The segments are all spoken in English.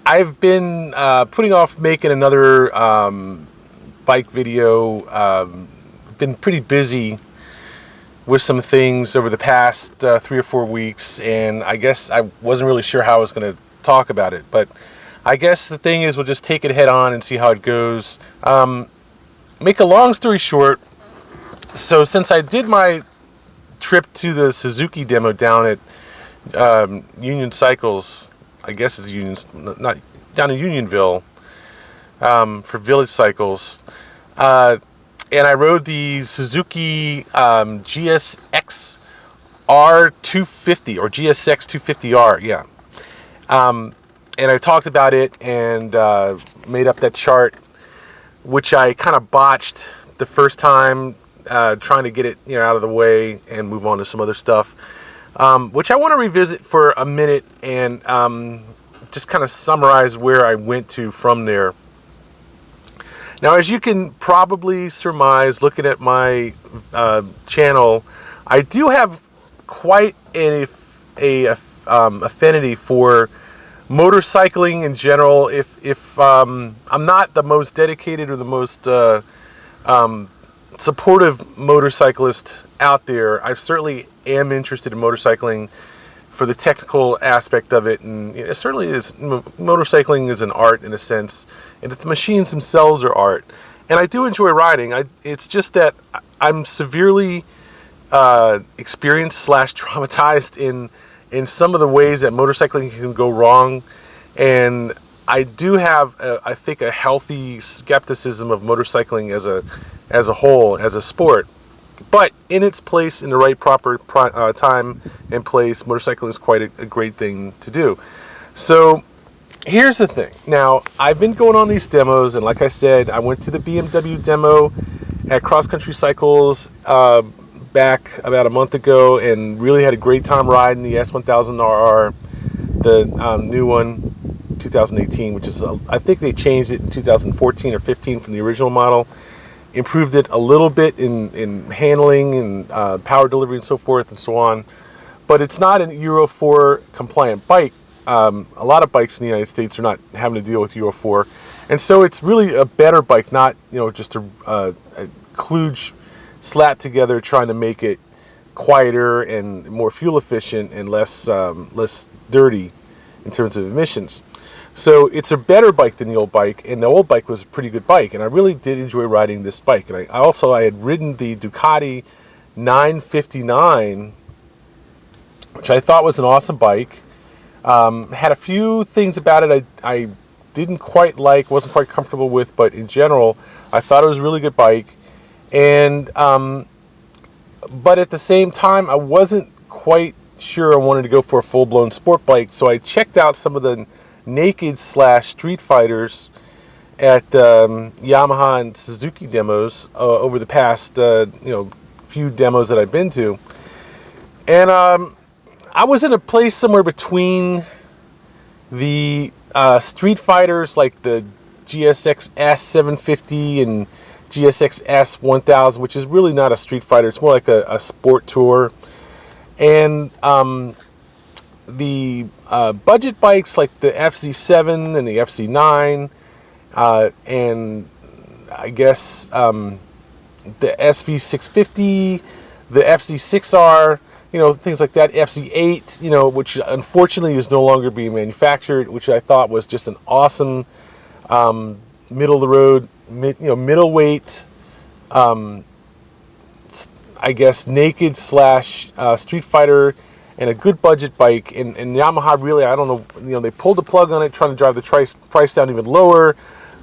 I've been putting off making another bike video. Been pretty busy with some things over the past 3 or 4 weeks, and I guess I wasn't really sure how I was going to talk about it. But I guess the thing is, we'll just take it head on and see how it goes. Make a long story short, so since I did my trip to the Suzuki demo down at Union Cycles, I guess it's Union, not down in Unionville, for Village Cycles, and I rode the Suzuki GSX R250 or GSX 250R, yeah. And I talked about it and made up that chart, which I kind of botched the first time, trying to get it out of the way and move on to some other stuff, which I want to revisit for a minute and just kind of summarize where I went to from there. Now, as you can probably surmise looking at my channel, I do have quite a affinity for motorcycling in general. If I'm not the most dedicated or the most supportive motorcyclist out there, I certainly am interested in motorcycling for the technical aspect of it, and it certainly is. Motorcycling is an art in a sense, and the machines themselves are art. And I do enjoy riding. It's just that I'm severely experienced / traumatized in some of the ways that motorcycling can go wrong, and I do have I think a healthy skepticism of motorcycling as a whole, as a sport. But in its place, in the right proper time and place, motorcycling is quite a great thing to do. So here's the thing. Now, I've been going on these demos, and like I said, I went to the BMW demo at Cross Country Cycles back about a month ago, and really had a great time riding the S1000RR, the new one, 2018, which is, I think they changed it in 2014 or 15 from the original model. Improved it a little bit in handling and power delivery and so forth and so on. But it's not an Euro 4 compliant bike. A lot of bikes in the United States are not having to deal with Euro 4. And so it's really a better bike, not just a kludge slapped together trying to make it quieter and more fuel efficient and less dirty in terms of emissions. So it's a better bike than the old bike, and the old bike was a pretty good bike, and I really did enjoy riding this bike. And I had ridden the Ducati 959, which I thought was an awesome bike. Had a few things about it I didn't quite like, wasn't quite comfortable with, but in general, I thought it was a really good bike. And but at the same time, I wasn't quite sure I wanted to go for a full-blown sport bike, so I checked out some of the naked / street fighters at Yamaha and Suzuki demos over the past few demos that I've been to, and I was in a place somewhere between the street fighters like the GSX S750 and GSX S1000, which is really not a street fighter, it's more like a sport tour, and the budget bikes like the FZ7 and the FZ9, and I guess the SV650, the FZ6R, things like that, FZ8, which unfortunately is no longer being manufactured, which I thought was just an awesome middle of the road, middleweight, I guess naked / street fighter, and a good budget bike. And Yamaha really, I don't know, they pulled the plug on it, trying to drive the price down even lower,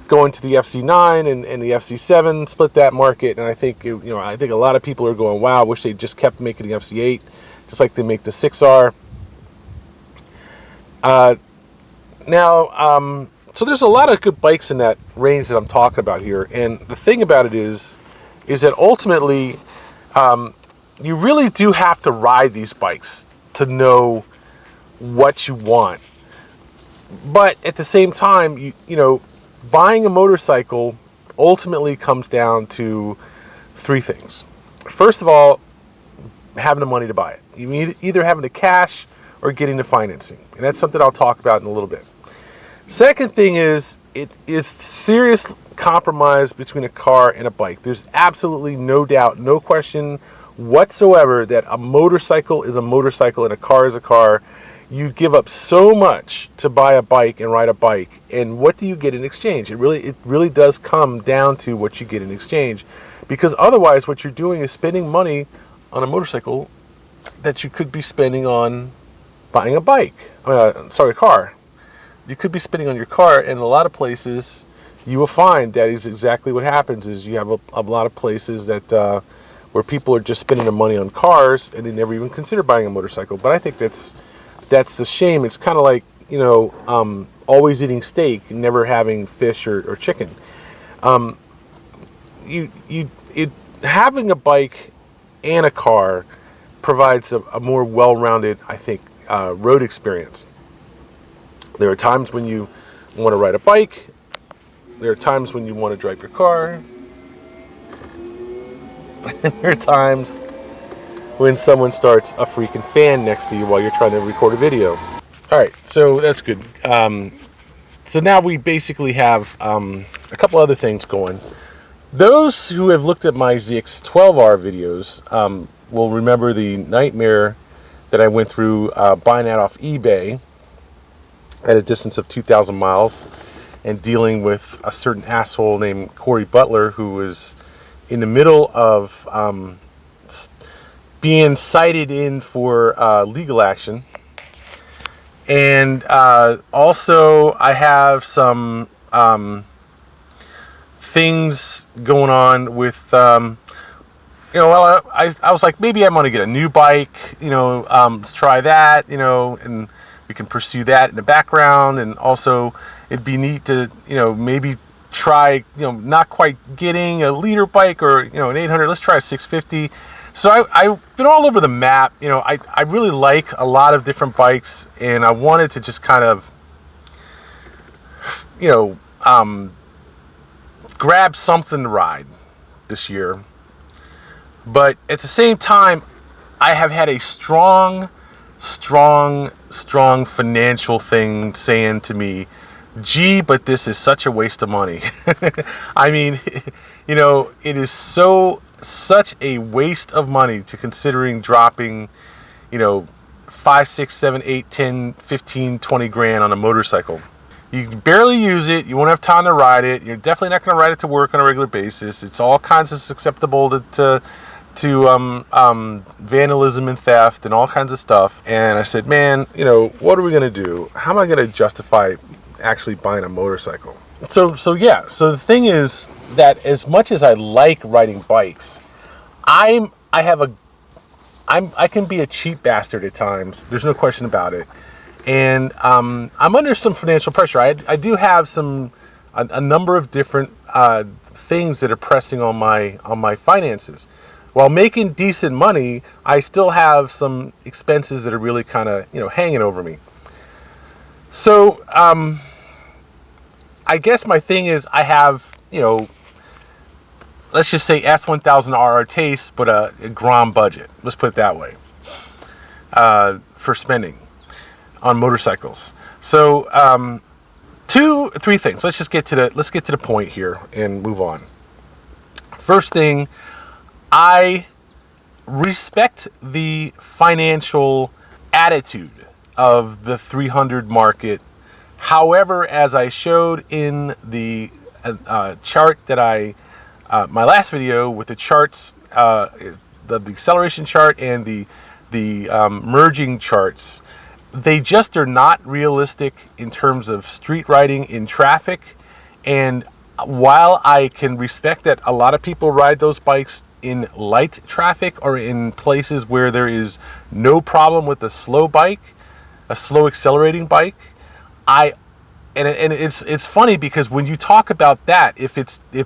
going to the FZ9 and the FZ7, split that market. And I think I think a lot of people are going, wow, I wish they just kept making the FZ8, just like they make the 6R. So there's a lot of good bikes in that range that I'm talking about here. And the thing about it is that ultimately, you really do have to ride these bikes to know what you want. But at the same time, buying a motorcycle ultimately comes down to 3 things. First of all, having the money to buy it. You either having the cash or getting the financing. And that's something I'll talk about in a little bit. Second thing is, it is serious compromise between a car and a bike. There's absolutely no doubt, no question whatsoever that a motorcycle is a motorcycle and a car is a car. You give up so much to buy a bike and ride a bike, and what do you get in exchange? It really does come down to what you get in exchange, because otherwise what you're doing is spending money on a motorcycle that you could be spending on buying a bike. A car. You could be spending on your car, and a lot of places you will find that is exactly what happens. Is you have a lot of places that where people are just spending their money on cars and they never even consider buying a motorcycle. But I think that's a shame. It's kind of like, always eating steak and never having fish or chicken. Having a bike and a car provides a more well-rounded, I think, road experience. There are times when you want to ride a bike. There are times when you want to drive your car. And there are times when someone starts a freaking fan next to you while you're trying to record a video. All right, so that's good. So now we basically have a couple other things going. Those who have looked at my ZX12R videos will remember the nightmare that I went through buying that off eBay at a distance of 2,000 miles and dealing with a certain asshole named Corey Butler, who was in the middle of being cited in for legal action. And also I have some things going on with, I was like, maybe I'm going to get a new bike, let's try that, and we can pursue that in the background. And also it'd be neat to, maybe try, not quite getting a liter bike or, an 800, let's try a 650. So I've been all over the map. I really like a lot of different bikes, and I wanted to just kind of, grab something to ride this year. But at the same time, I have had a strong financial thing saying to me, gee, but this is such a waste of money. I mean, it is such a waste of money to considering dropping, 5, 6, 7, 8, 10, 15, 20 grand on a motorcycle. You can barely use it. You won't have time to ride it. You're definitely not going to ride it to work on a regular basis. It's all kinds of susceptible to vandalism and theft and all kinds of stuff. And I said, man, what are we going to do? How am I going to justify actually buying a motorcycle? So the thing is that as much as I like riding bikes, I can be a cheap bastard at times. There's no question about it. And I'm under some financial pressure. I do have a number of different things that are pressing on my finances. While making decent money, I still have some expenses that are really kind of hanging over me. So I guess my thing is I have let's just say S1000RR taste, but a Grom budget. Let's put it that way for spending on motorcycles. So 3 things. Let's get to the point here and move on. First thing, I respect the financial attitude of the 300 market. However, as I showed in the chart that my last video with the charts, the acceleration chart and the merging charts, they just are not realistic in terms of street riding in traffic. And while I can respect that a lot of people ride those bikes in light traffic or in places where there is no problem with a slow bike, a slow accelerating bike, it's funny because when you talk about that, if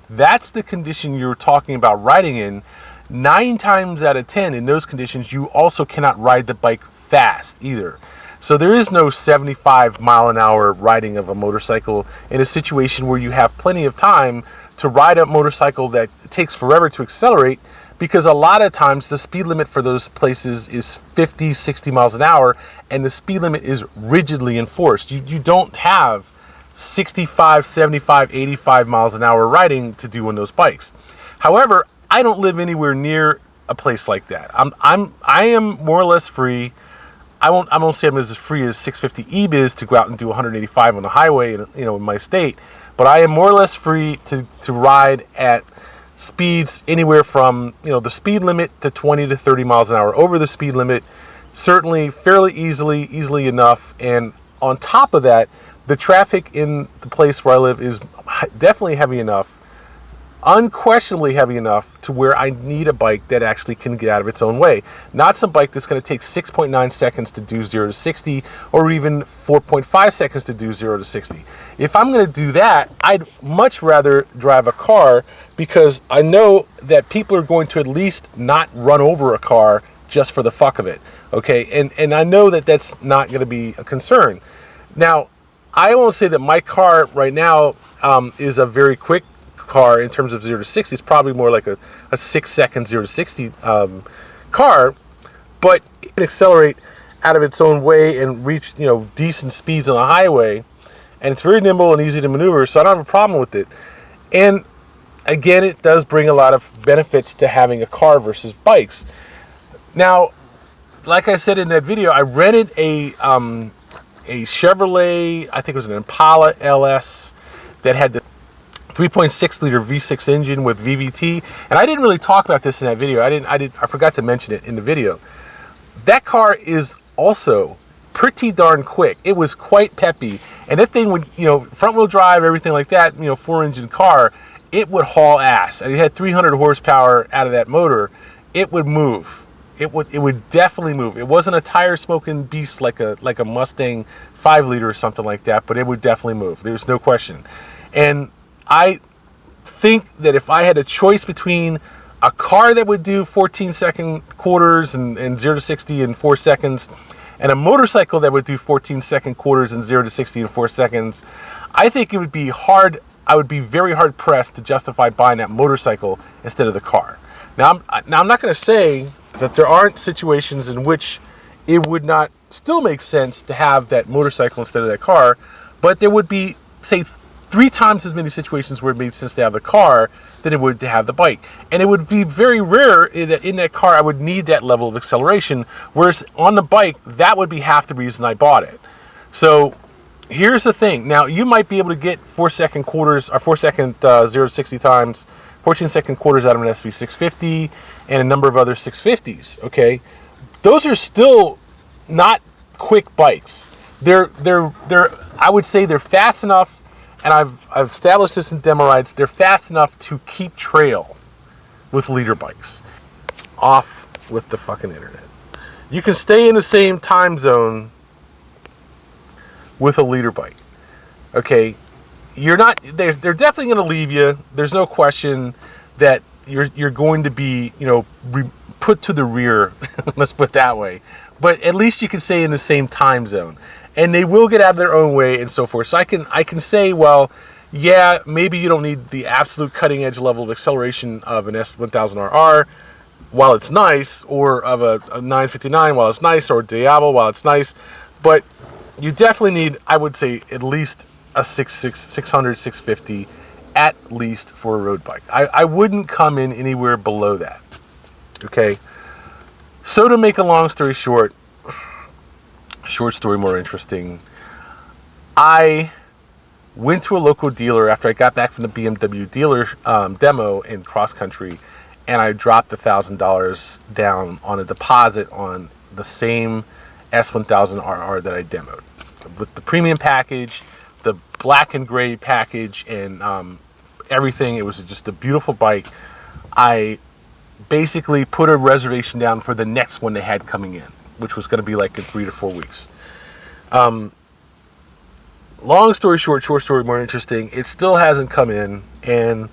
that's the condition you're talking about riding in, 9 times out of 10 in those conditions, you also cannot ride the bike fast either. So there is no 75 mile an hour riding of a motorcycle in a situation where you have plenty of time to ride a motorcycle that takes forever to accelerate, because a lot of times the speed limit for those places is 50, 60 miles an hour, and the speed limit is rigidly enforced. You don't have 65, 75, 85 miles an hour riding to do on those bikes. However, I don't live anywhere near a place like that. I am more or less free. I won't say I'm as free as 650 EBIZ to go out and do 185 on the highway, in my state, but I am more or less free to ride at speeds anywhere from, the speed limit to 20 to 30 miles an hour over the speed limit, certainly fairly easily enough. And on top of that, the traffic in the place where I live is definitely heavy enough, unquestionably heavy enough to where I need a bike that actually can get out of its own way. Not some bike that's going to take 6.9 seconds to do 0 to 60 or even 4.5 seconds to do 0 to 60. If I'm going to do that, I'd much rather drive a car, because I know that people are going to at least not run over a car just for the fuck of it. Okay, and I know that that's not going to be a concern. Now, I won't say that my car right now is a very quick car in terms of 0 to 60. It's probably more like a 6 second 0 to 60 car, but it can accelerate out of its own way and reach decent speeds on the highway, and it's very nimble and easy to maneuver, so I don't have a problem with it. And again, it does bring a lot of benefits to having a car versus bikes. Now, like I said in that video, I rented a Chevrolet, I think it was an Impala LS, that had the 3.6 liter V6 engine with VVT, and I didn't really talk about this in that video. I forgot to mention it in the video. That car is also pretty darn quick. It was quite peppy, and that thing would, front wheel drive, everything like that, 4-engine car, it would haul ass. And it had 300 horsepower out of that motor. It would move. It would definitely move. It wasn't a tire smoking beast like a Mustang 5 liter or something like that, but it would definitely move. There's no question. And I think that if I had a choice between a car that would do 14-second quarters and 0 to 60 in 4 seconds, and a motorcycle that would do 14-second quarters and 0 to 60 in 4 seconds, I think it would be hard. I would be very hard pressed to justify buying that motorcycle instead of the car. Now I'm not going to say that there aren't situations in which it would not still make sense to have that motorcycle instead of that car, but there would be, say, 3 times as many situations where it made sense to have the car than it would to have the bike. And it would be very rare that in that car I would need that level of acceleration, whereas on the bike, that would be half the reason I bought it. So here's the thing. Now, you might be able to get 4-second quarters, or 4-second 0 to 60 times, 14-second quarters out of an SV650 and a number of other 650s, okay? Those are still not quick bikes. They're I would say they're fast enough, and I've established this in demo rides, they're fast enough to keep trail with leader bikes. Off with the fucking internet. You can stay in the same time zone with a leader bike. Okay? They're definitely going to leave you. There's no question that you're going to be, put to the rear, let's put it that way. But at least you can stay in the same time zone. And they will get out of their own way and so forth. So I can say, well, yeah, maybe you don't need the absolute cutting edge level of acceleration of an S1000RR while it's nice, or of a 959 while it's nice, or a Diablo while it's nice. But you definitely need, I would say, at least a 600, 650 at least for a road bike. I wouldn't come in anywhere below that. Okay? So to make a long story short story more interesting, I went to a local dealer after I got back from the BMW dealer demo in cross country, and I dropped $1,000 down on a deposit on the same S1000RR that I demoed. With the premium package, the black and gray package, and everything, it was just a beautiful bike. I basically put a reservation down for the next one they had coming in, which was going to be like in 3 to 4 weeks. Long story short story more interesting, it still hasn't come in, and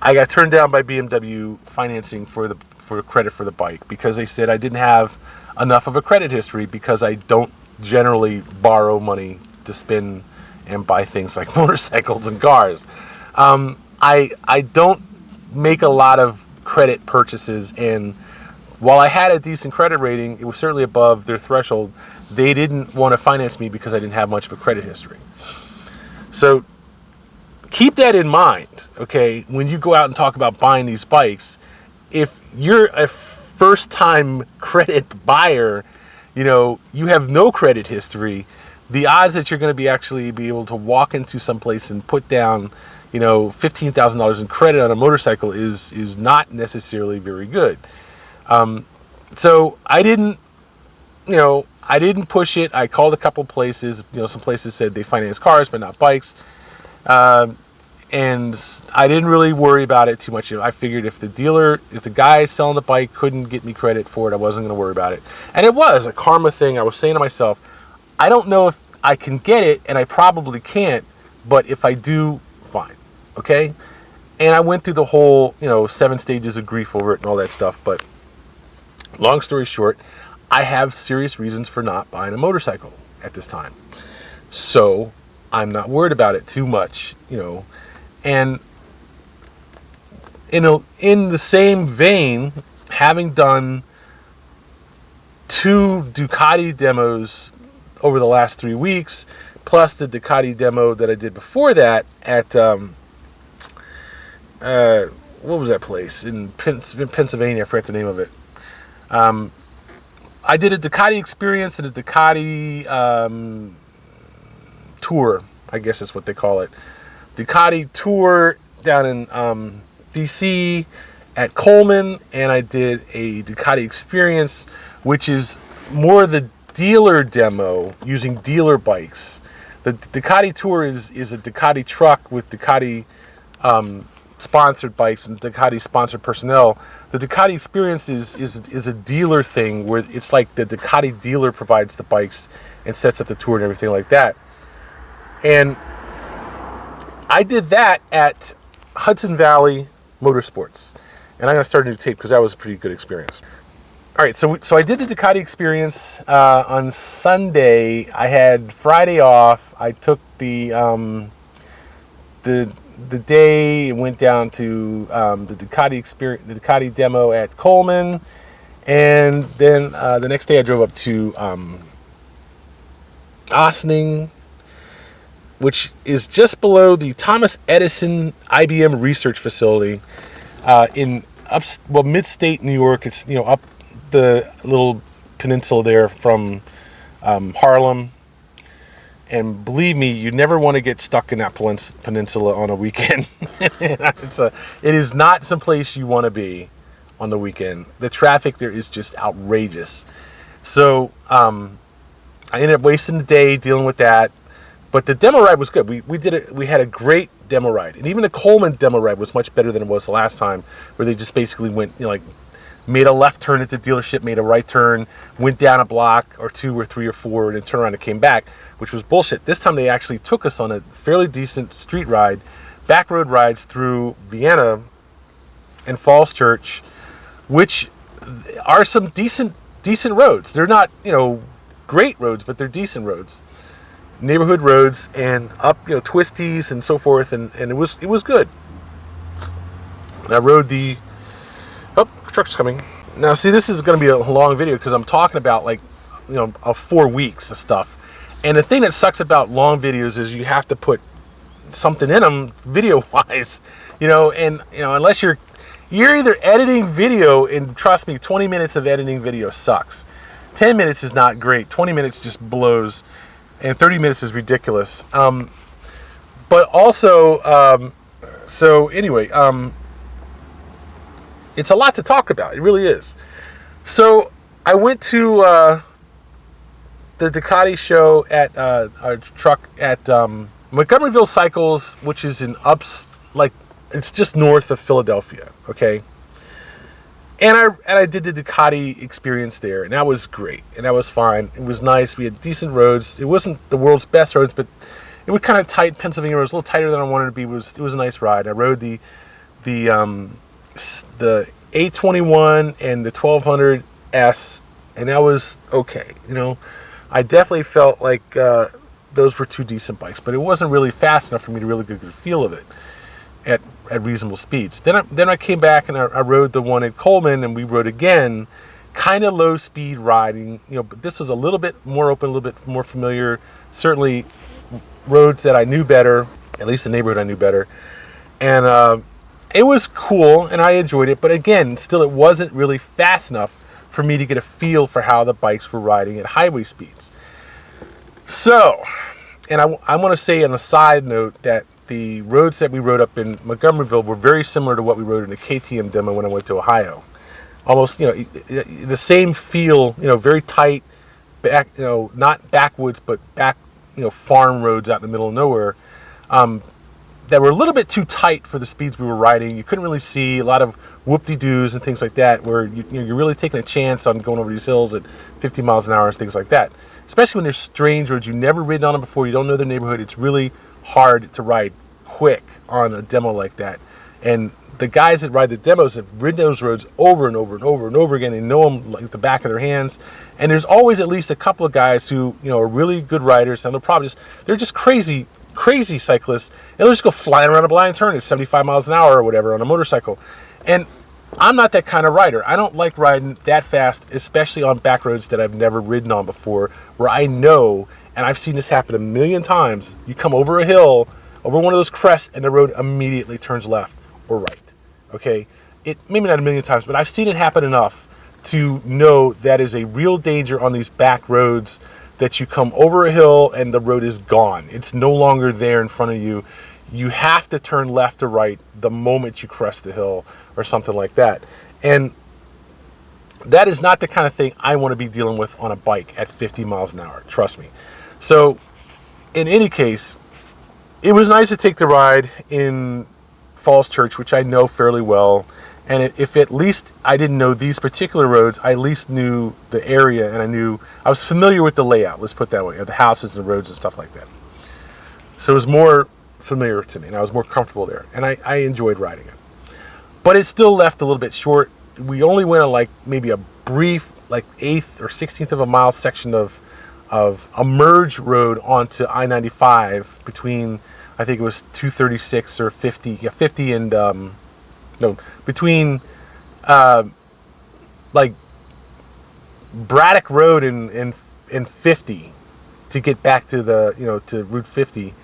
I got turned down by BMW financing for credit for the bike, because they said I didn't have enough of a credit history, because I don't generally borrow money to spend and buy things like motorcycles and cars. I don't make a lot of credit purchases, and while I had a decent credit rating, it was certainly above their threshold. They didn't want to finance me because I didn't have much of a credit history. So keep that in mind, okay, when you go out and talk about buying these bikes. If you're a first-time credit buyer, you know, you have no credit history, the odds that you're going to be able to walk into some place and put down, you know, $15,000 in credit on a motorcycle is not necessarily very good. So I didn't push it. I called a couple places. You know, some places said they finance cars but not bikes. And I didn't really worry about it too much. I figured if the guy selling the bike couldn't get me credit for it, I wasn't going to worry about it. And it was a karma thing. I was saying to myself, I don't know if I can get it, and I probably can't, but if I do, fine. Okay? And I went through the whole, 7 stages of grief over it and all that stuff. But long story short, I have serious reasons for not buying a motorcycle at this time. So I'm not worried about it too much, And in the same vein, having done 2 Ducati demos over the last 3 weeks, plus the Ducati demo that I did before that at what was that place in Pennsylvania? I forgot the name of it. I did a Ducati experience and a Ducati tour, I guess that's what they call it. Ducati tour down in DC at Coleman, and I did a Ducati experience, which is more the dealer demo using dealer bikes. The Ducati tour is a Ducati truck with Ducati sponsored bikes and Ducati sponsored personnel. The Ducati experience is a dealer thing where it's like the Ducati dealer provides the bikes and sets up the tour and everything like that. And I did that at Hudson Valley Motorsports. And I'm going to start a new tape because that was a pretty good experience. All right, so I did the Ducati experience on Sunday. I had Friday off. I took the day and went down to the Ducati experience, the Ducati demo at Coleman, and then the next day I drove up to Ossining, which is just below the Thomas Edison IBM research facility in mid-state New York. It's up the little peninsula there from Harlem. And believe me, you never want to get stuck in that peninsula on a weekend. It is not someplace you want to be on the weekend. The traffic there is just outrageous. So I ended up wasting the day dealing with that. But the demo ride was good. We did it. We had a great demo ride, and even the Coleman demo ride was much better than it was the last time, where they just basically went, made a left turn at the dealership, made a right turn, went down a block or 2 or 3 or 4, and then turned around and came back, which was bullshit. This time they actually took us on a fairly decent street ride, back road rides through Vienna and Falls Church, which are some decent roads. They're not, great roads, but they're decent roads. Neighborhood roads, and up, twisties and so forth, and it was good. And I rode the truck's coming. Now, see, this is going to be a long video because I'm talking about 4 weeks of stuff. And the thing that sucks about long videos is you have to put something in them video-wise, unless you're either editing video, and trust me, 20 minutes of editing video sucks. 10 minutes is not great. 20 minutes just blows. And 30 minutes is ridiculous. But also, it's a lot to talk about. It really is. So I went to the Ducati show at our truck at Montgomeryville Cycles, which is it's just north of Philadelphia. Okay. And I did the Ducati experience there, and that was great, and that was fine. It was nice. We had decent roads. It wasn't the world's best roads, but it was kind of tight. Pennsylvania roads, a little tighter than I wanted it to be. It was a nice ride. I rode the 821 and the 1200S, and that was okay. I definitely felt like those were 2 decent bikes, but it wasn't really fast enough for me to really get a good feel of it at reasonable speeds. Then I came back and I rode the one at Coleman, and we rode again, kind of low speed riding, but this was a little bit more open, a little bit more familiar, certainly roads that I knew better. At least the neighborhood I knew better. And it was cool, and I enjoyed it. But again, still, it wasn't really fast enough for me to get a feel for how the bikes were riding at highway speeds. So, and I want to say on a side note that the roads that we rode up in Montgomeryville were very similar to what we rode in the KTM demo when I went to Ohio. Almost, the same feel, very tight, back, not backwoods, but back, farm roads out in the middle of nowhere, that were a little bit too tight for the speeds we were riding. You couldn't really see a lot of whoop-de-doos and things like that, where you're really taking a chance on going over these hills at 50 miles an hour and things like that. Especially when there's strange roads, you've never ridden on them before, you don't know the neighborhood. It's really hard to ride quick on a demo like that. And the guys that ride the demos have ridden those roads over and over and over and over again. They know them like the back of their hands. And there's always at least a couple of guys who, are really good riders, and they're just crazy cyclists, and they'll just go flying around a blind turn at 75 miles an hour or whatever on a motorcycle. And I'm not that kind of rider. I don't like riding that fast, especially on back roads that I've never ridden on before, where I know, and I've seen this happen a million times, you come over a hill, over one of those crests, and the road immediately turns left or right. Okay? Maybe not a million times, but I've seen it happen enough to know that is a real danger on these back roads, that you come over a hill and the road is gone. It's no longer there in front of you. You have to turn left or right the moment you crest the hill or something like that. And that is not the kind of thing I want to be dealing with on a bike at 50 miles an hour. Trust me. So in any case, it was nice to take the ride in Falls Church, which I know fairly well. And if at least I didn't know these particular roads, I at least knew the area, and I was familiar with the layout, let's put it that way, of the houses and the roads and stuff like that. So it was more familiar to me, and I was more comfortable there, and I enjoyed riding it. But it still left a little bit short. We only went on maybe a brief, 1/8 or 16th of a mile section of a merge road onto I-95 between, I think it was 236 or 50, 50 and... between Braddock Road and 50 to get back to to Route 50.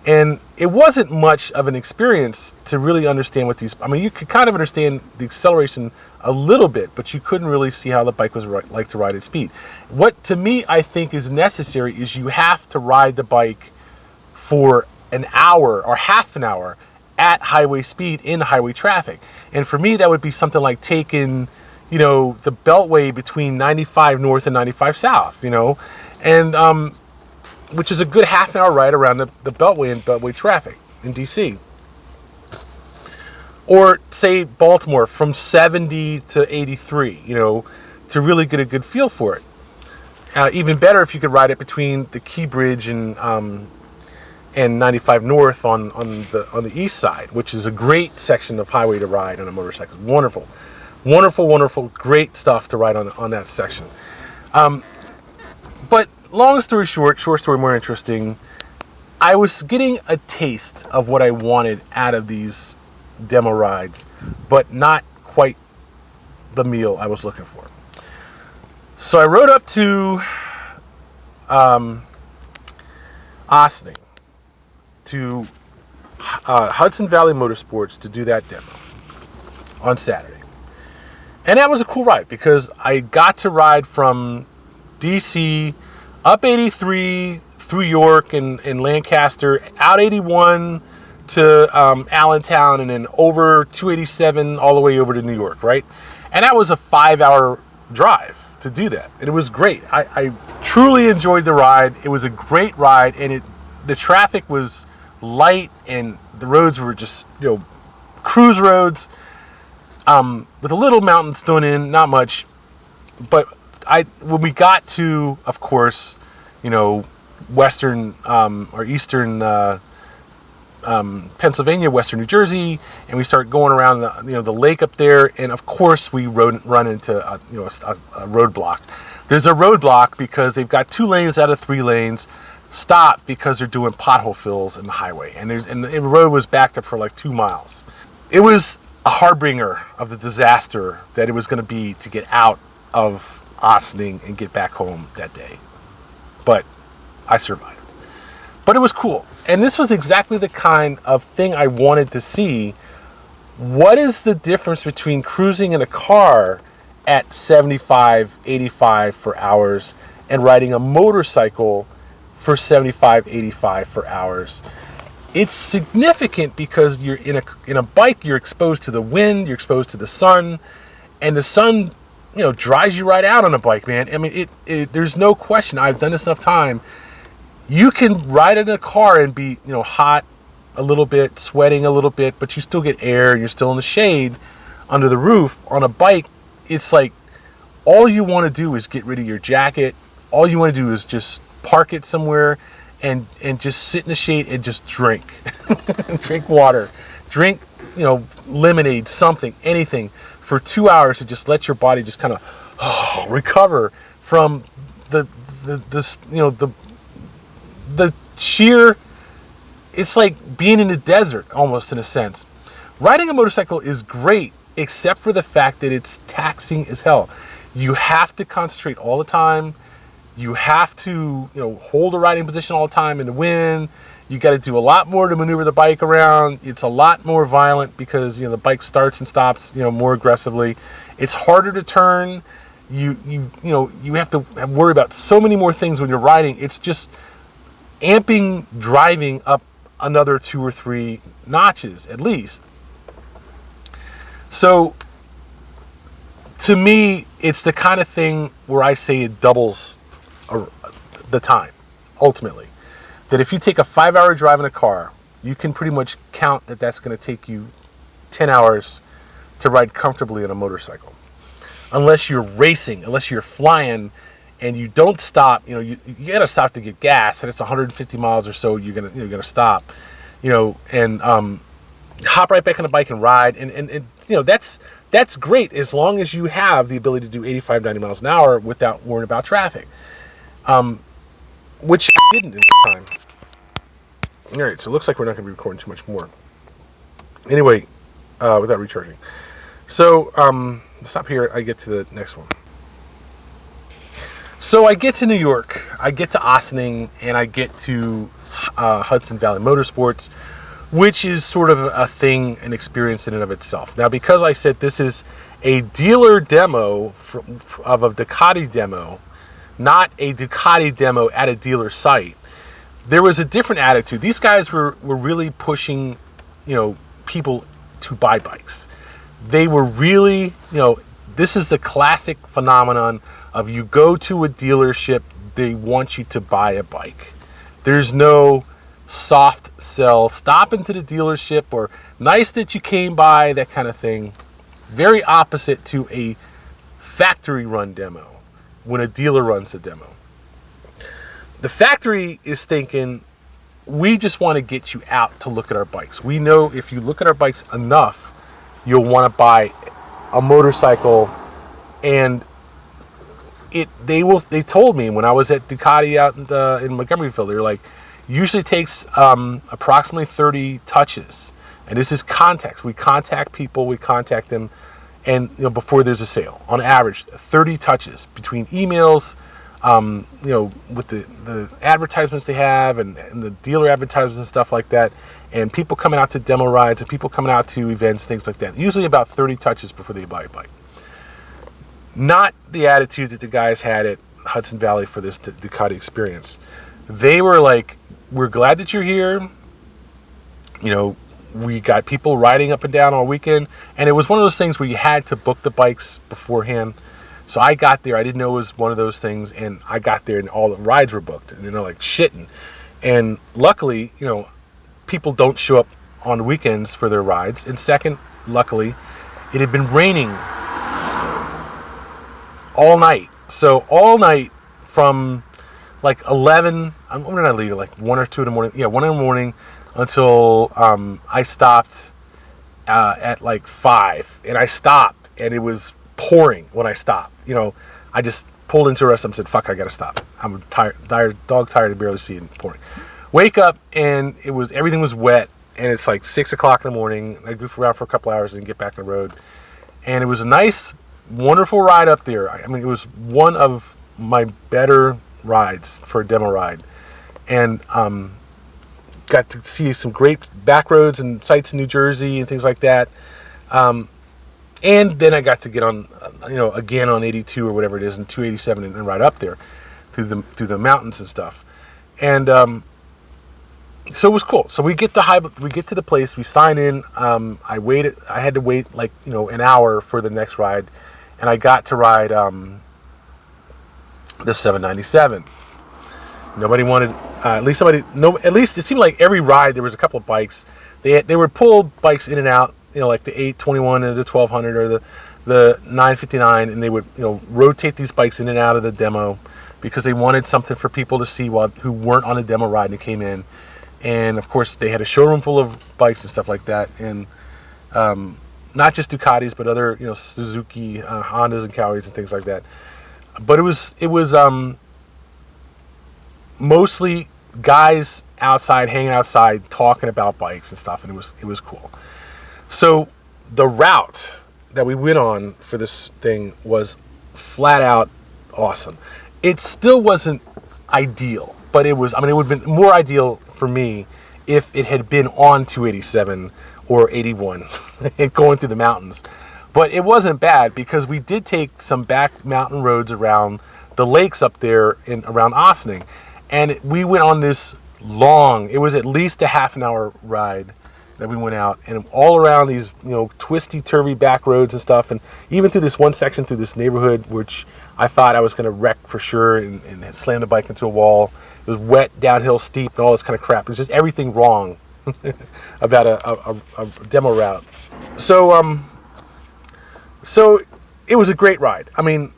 And it wasn't much of an experience to really understand what you could kind of understand the acceleration a little bit, but you couldn't really see how the bike was like to ride at speed. What to me I think is necessary is you have to ride the bike for an hour or half an hour at highway speed in highway traffic. And for me, that would be something like taking, the beltway between 95 North and 95 South, and which is a good half an hour ride around the beltway and beltway traffic in DC. Or say Baltimore from 70 to 83, to really get a good feel for it. Even better if you could ride it between the Key Bridge and 95 North on the east side, which is a great section of highway to ride on a motorcycle. Wonderful, wonderful, wonderful, great stuff to ride on that section. But long story short story more interesting, I was getting a taste of what I wanted out of these demo rides, but not quite the meal I was looking for. So I rode up to Ossining, to Hudson Valley Motorsports to do that demo on Saturday. And that was a cool ride because I got to ride from DC up 83 through York and Lancaster, out 81 to Allentown, and then over 287 all the way over to New York, right? And that was a 5-hour drive to do that. And it was great. I truly enjoyed the ride. It was a great ride, and the traffic was light, and the roads were just cruise roads with a little mountains thrown in, not much. But when we got to, of course, western or eastern Pennsylvania, western New Jersey, and we start going around the lake up there, and of course we run into a roadblock. There's a roadblock because they've got 2 lanes out of 3 lanes. Stop because they're doing pothole fills in the highway, and the road was backed up for 2 miles. It was a harbinger of the disaster that it was going to be to get out of Ossining and get back home that day. But I survived. But it was cool. And this was exactly the kind of thing I wanted to see. What is the difference between cruising in a car at 75, 85 for hours and riding a motorcycle for 75, 85 for hours? It's significant because you're in a bike, you're exposed to the wind, you're exposed to the sun, and the sun, dries you right out on a bike, man. I mean, there's no question. I've done this enough time. You can ride in a car and be, hot a little bit, sweating a little bit, but you still get air. You're still in the shade under the roof. On a bike, it's like all you want to do is get rid of your jacket. All you want to do is just park it somewhere and just sit in the shade and just drink. Drink water. Drink, lemonade, something, anything for 2 hours to just let your body just kind of recover from the sheer, it's like being in the desert almost in a sense. Riding a motorcycle is great, except for the fact that it's taxing as hell. You have to concentrate all the time. You have to, hold a riding position all the time in the wind. You got to do a lot more to maneuver the bike around. It's a lot more violent because, the bike starts and stops, more aggressively. It's harder to turn. You have to worry about so many more things when you're riding. It's just amping driving up another 2 or 3 notches at least. So to me, it's the kind of thing where I say it doubles the time, ultimately. That if you take a 5-hour drive in a car, you can pretty much count that that's going to take you 10 hours to ride comfortably on a motorcycle. Unless you're racing, unless you're flying, and you don't stop, you got to stop to get gas, and it's 150 miles or so, you're gonna stop, and hop right back on the bike and ride, and that's great as long as you have the ability to do 85, 90 miles an hour without worrying about traffic, which I didn't in the time. All right, so it looks like we're not going to be recording too much more. Anyway, without recharging. So stop here. I get to the next one. So I get to New York, I get to Ossining, and I get to Hudson Valley Motorsports, which is sort of a thing, an experience in and of itself. Now, because I said this is a dealer demo of a Ducati demo, not a Ducati demo at a dealer site, there was a different attitude. These guys were really pushing, people to buy bikes. They were really, this is the classic phenomenon of you go to a dealership, they want you to buy a bike. There's no soft sell, stop into the dealership, or nice that you came by, that kind of thing. Very opposite to a factory run demo when a dealer runs a demo. The factory is thinking, we just want to get you out to look at our bikes. We know if you look at our bikes enough, you'll want to buy a motorcycle. And they told me when I was at Ducati out in Montgomeryville, they were like, usually takes approximately 30 touches, and this is contacts. We contact people, we contact them, and before there's a sale, on average 30 touches between emails, with the advertisements they have and the dealer advertisements and stuff like that, and people coming out to demo rides and people coming out to events, things like that. Usually about 30 touches before they buy a bike. Not the attitude that the guys had at Hudson Valley for this Ducati experience. They were like, we're glad that you're here. We got people riding up and down all weekend. And it was one of those things where you had to book the bikes beforehand. So I got there. I didn't know it was one of those things. And I got there and all the rides were booked. And they're like shitting. And luckily, people don't show up on the weekends for their rides. And second, luckily, it had been raining all night. So all night from like 11, when did I leave? Like 1 or 2 in the morning. Yeah, 1 in the morning until I stopped at like 5. And I stopped and it was pouring when I stopped. I just pulled into a rest and said, fuck, I gotta stop. I'm tired, dog tired, to barely see it pouring. Wake up and everything was wet, and it's like 6 o'clock in the morning. I goof around for a couple hours and get back on the road. And it was a nice, wonderful ride up there. I mean, it was one of my better rides for a demo ride. And got to see some great back roads and sites in New Jersey and things like that. And then I got to get on, again on 82 or whatever it is, and 287 and ride up there through the mountains and stuff. And so it was cool. So we get to the place, we sign in. I had to wait like an hour for the next ride, and I got to ride the 797. Nobody wanted. At least it seemed like every ride there was a couple of bikes. They would pull bikes in and out, like the 821 and the 1200 or the 959, and they would rotate these bikes in and out of the demo because they wanted something for people to see who weren't on a demo ride and came in. And of course they had a showroom full of bikes and stuff like that, and not just Ducatis but other Suzuki, Hondas and Cowies and things like that. But it was mostly guys outside, hanging outside, talking about bikes and stuff, and it was cool. So the route that we went on for this thing was flat out awesome. It still wasn't ideal, but it would have been more ideal for me if it had been on 287 or 81 and going through the mountains. But it wasn't bad because we did take some back mountain roads around the lakes up there around Ossining. And we went on this it was at least a half an hour ride that we went out, and all around these, twisty, turvy back roads and stuff, and even through this one section through this neighborhood, which I thought I was going to wreck for sure and slam the bike into a wall. It was wet, downhill, steep, and all this kind of crap. It was just everything wrong about a demo route. So it was a great ride. I mean,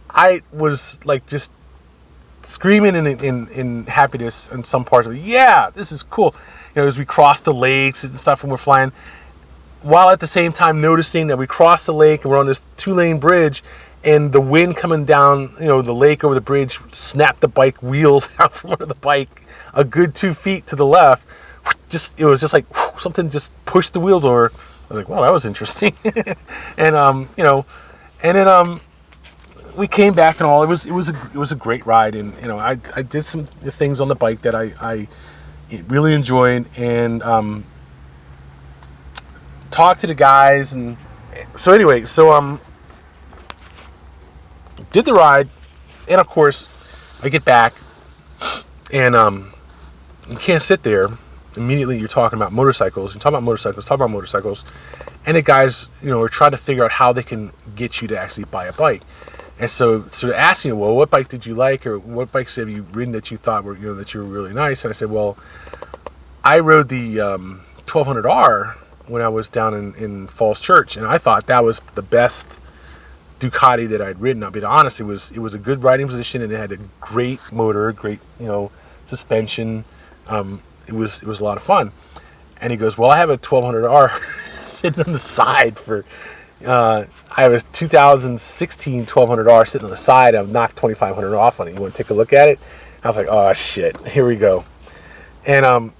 I was like just screaming in happiness in some parts of it. Yeah, this is cool. As we crossed the lakes and stuff and we're flying, while at the same time noticing that we crossed the lake and we're on this 2-lane bridge, and the wind coming down, the lake over the bridge snapped the bike wheels out from under the bike a good 2 feet to the left. It was just like something just pushed the wheels over. I was like, wow, that was interesting. And and then we came back and all. It was a great ride, and I did some things on the bike that I really enjoyed, and talked to the guys, and so anyway, did the ride, and of course I get back, and you can't sit there immediately. You're talking about motorcycles, and the guys are trying to figure out how they can get you to actually buy a bike. And so they're asking you, well, what bike did you like, or what bikes have you ridden that you thought were that you were really nice? And I said, well, I rode the 1200R when I was down in Falls Church, and I thought that was the best Ducati that I'd ridden. I mean, honestly, it was a good riding position, and it had a great motor, great suspension. It was a lot of fun. And he goes, well, I have a 1200R sitting on the side for. I have a 2016 1200R sitting on the side. I've knocked 2500 off on it. You want to take a look at it? I was like, oh shit, here we go. And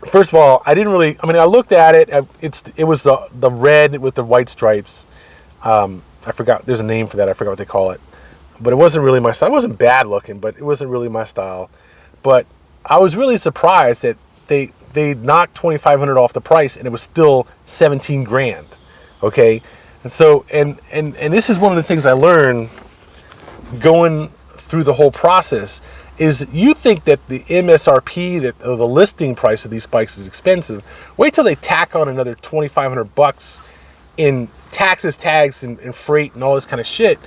first of all, I looked at it. It was the red with the white stripes. I forgot. There's a name for that. I forgot what they call it. But it wasn't really my style. It wasn't bad looking, but it wasn't really my style. But I was really surprised that they knocked 2,500 off the price, and it was still 17 grand. Okay, and so and this is one of the things I learned going through the whole process is you think that the MSRP, the listing price of these bikes is expensive. Wait till they tack on another $2,500 in taxes, tags, and freight and all this kind of shit.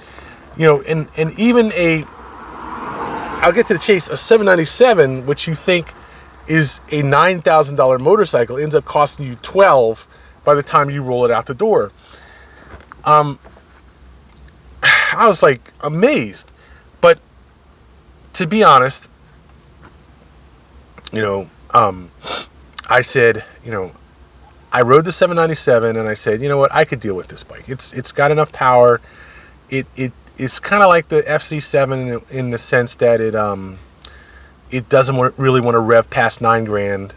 And even I'll get to the chase, a 797, which you think is a $9,000 motorcycle, ends up costing you $12,000 by the time you roll it out the door. I was like amazed. But to be honest, I said, I rode the 797 and I said, you know what, I could deal with this bike. It's got enough power. It's kind of like the FC7 in the sense that it doesn't really want to rev past $9,000.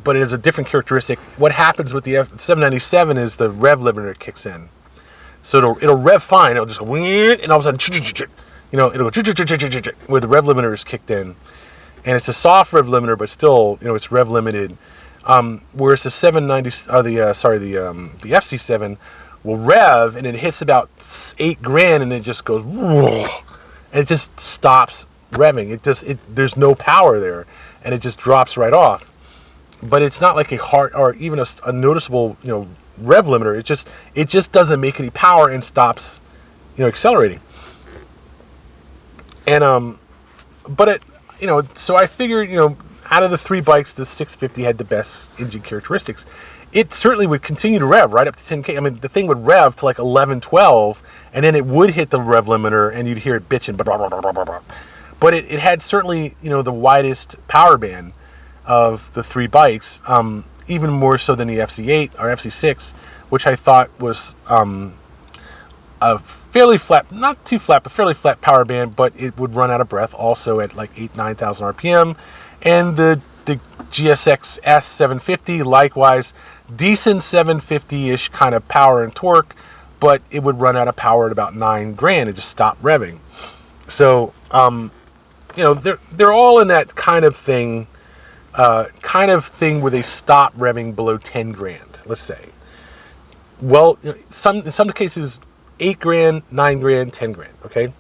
But it has a different characteristic. What happens with the 797 is the rev limiter kicks in. So it'll rev fine. It'll just go, and all of a sudden, it'll go where the rev limiter is kicked in, and it's a soft rev limiter, but still, it's rev limited. Whereas the 790, the FC7 will rev, and it hits about 8 grand, and it just goes, and it just stops revving. There's no power there, and it just drops right off. But it's not like a hard or even a noticeable, rev limiter. It just doesn't make any power and stops, accelerating. And so I figured, out of the 3 bikes, the 650 had the best engine characteristics. It certainly would continue to rev right up to 10K. I mean, the thing would rev to like 11, 12, and then it would hit the rev limiter, and you'd hear it bitching. Blah, blah, blah, blah, blah. But it had certainly, the widest power band of the 3 bikes, even more so than the FC8 or FC6, which I thought was a fairly flat, not too flat, but fairly flat power band, but it would run out of breath also at like 9,000 RPM. And the GSX S750, likewise, decent 750-ish kind of power and torque, but it would run out of power at about 9 grand and just stop revving. So, they're all in that kind of thing where they stop revving below 10 grand, let's say. Well, in some cases, 8 grand, 9 grand, 10 grand, okay?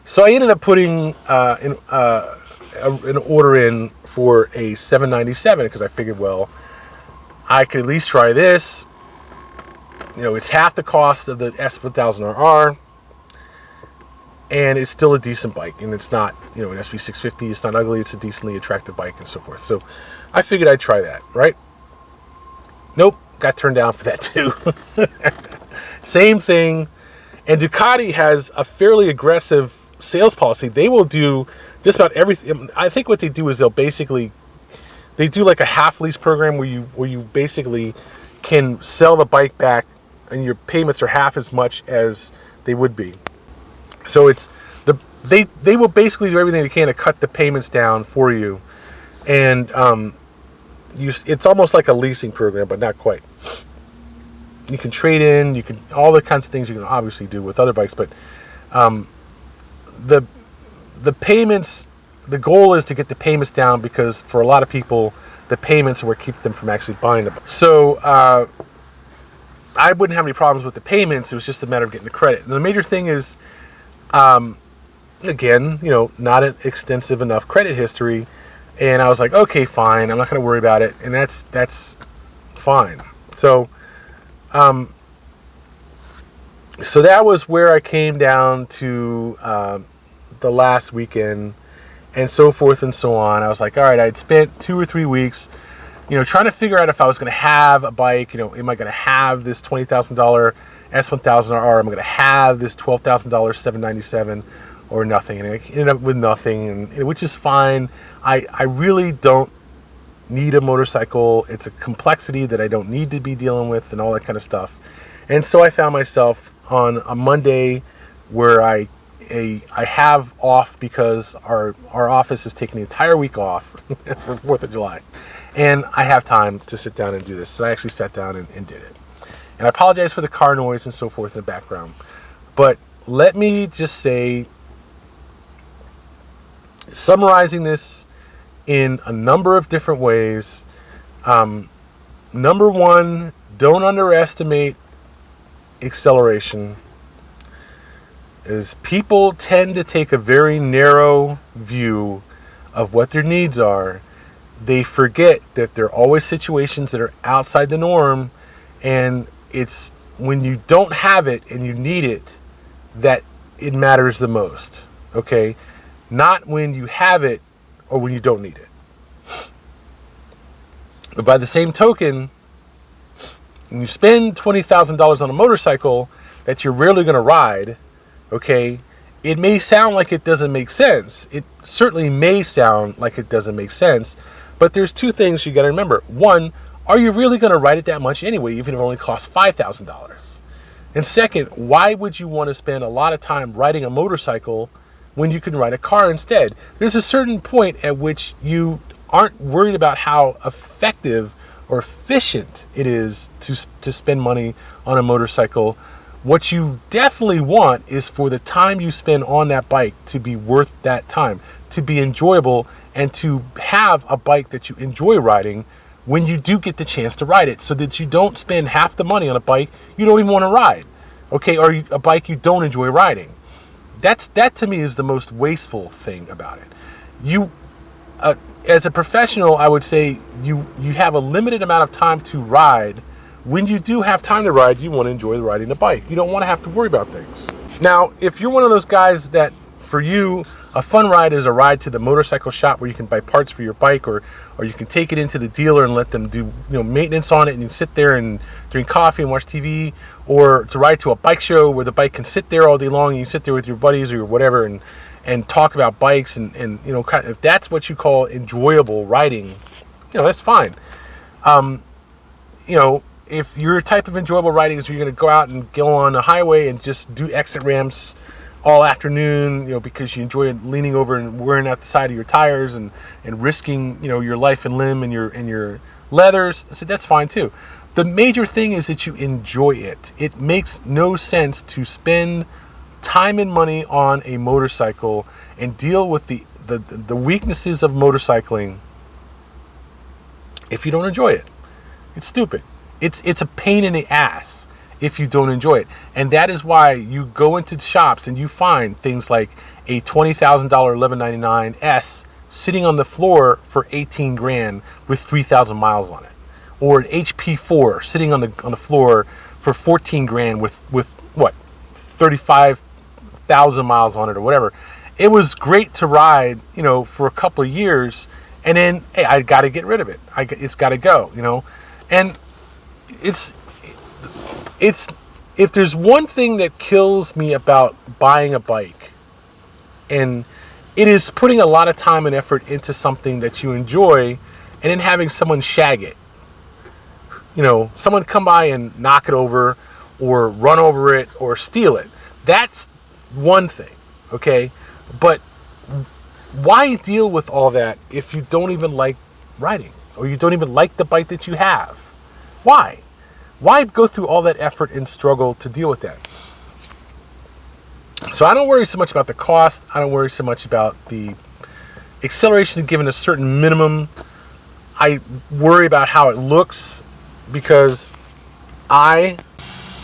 So I ended up putting an order in for a 797 because I figured, well, I could at least try this. It's half the cost of the S1000RR, and it's still a decent bike, and it's not, an SV650. It's not ugly. It's a decently attractive bike and so forth. So I figured I'd try that, right? Nope, got turned down for that too. Same thing. And Ducati has a fairly aggressive sales policy. They will do just about everything. I think what they do is they do like a half lease program where you basically can sell the bike back and your payments are half as much as they would be. So they will basically do everything they can to cut the payments down for you, and it's almost like a leasing program, but not quite. You can trade in, you can all the kinds of things you can obviously do with other bikes, but the payments, the goal is to get the payments down, because for a lot of people, the payments are what keep them from actually buying the bike. So I wouldn't have any problems with the payments. It was just a matter of getting the credit. And the major thing is, again, not an extensive enough credit history. And I was like, okay, fine. I'm not going to worry about it. And that's fine. So, so that was where I came down to the last weekend and so forth and so on. I was like, all right, I'd spent 2 or 3 weeks, trying to figure out if I was going to have a bike. Am I going to have this $20,000 S1000RR? Am I going to have this $12,000 797 or nothing? And I ended up with nothing, which is fine. I really don't need a motorcycle. It's a complexity that I don't need to be dealing with and all that kind of stuff. And so I found myself on a Monday where I have off because our office is taking the entire week off for 4th of July. And I have time to sit down and do this. So I actually sat down and did it. And I apologize for the car noise and so forth in the background. But let me just say, summarizing this in a number of different ways. Number one, don't underestimate acceleration. Is people tend to take a very narrow view of what their needs are. They forget that there are always situations that are outside the norm, and it's when you don't have it and you need it that it matters the most, okay? Not when you have it or when you don't need it. But by the same token, when you spend $20,000 on a motorcycle that you're rarely going to ride, okay, it may sound like it doesn't make sense. It certainly may sound like it doesn't make sense, but there's 2 things you got to remember. One, are you really going to ride it that much anyway, even if it only costs $5,000? And second, why would you want to spend a lot of time riding a motorcycle when you can ride a car instead? There's a certain point at which you aren't worried about how effective or efficient it is to spend money on a motorcycle What you definitely want is for the time you spend on that bike to be worth that time, to be enjoyable, and to have a bike that you enjoy riding when you do get the chance to ride it, so that you don't spend half the money on a bike you don't even want to ride, okay, or a bike you don't enjoy riding. That to me is the most wasteful thing about it. You, as a professional, I would say you have a limited amount of time to ride. When you do have time to ride, you want to enjoy riding the bike. You don't want to have to worry about things. Now, if you're one of those guys that, for you, a fun ride is a ride to the motorcycle shop where you can buy parts for your bike, or you can take it into the dealer and let them do maintenance on it, and you sit there and drink coffee and watch TV, or to ride to a bike show where the bike can sit there all day long and you sit there with your buddies or whatever and talk about bikes and if that's what you call enjoyable riding, that's fine. If your type of enjoyable riding is you're going to go out and go on a highway and just do exit ramps all afternoon, because you enjoy leaning over and wearing out the side of your tires and risking, your life and limb and your leathers, so that's fine too. The major thing is that you enjoy it. It makes no sense to spend time and money on a motorcycle and deal with the weaknesses of motorcycling if you don't enjoy it. It's stupid. It's a pain in the ass if you don't enjoy it. And that is why you go into shops and you find things like a $20,000 1199 S sitting on the floor for 18 grand with 3,000 miles on it, or an HP4 sitting on the floor for 14 grand with what, 35,000 miles on it or whatever. It was great to ride, for a couple of years, and then hey, I got to get rid of it. It's got to go, and it's if there's one thing that kills me about buying a bike, and it is putting a lot of time and effort into something that you enjoy and then having someone shag it. Someone come by and knock it over or run over it or steal it. That's one thing, okay? But why deal with all that if you don't even like riding, or you don't even like the bike that you have? Why? Why go through all that effort and struggle to deal with that? So I don't worry so much about the cost. I don't worry so much about the acceleration given a certain minimum. I worry about how it looks, because I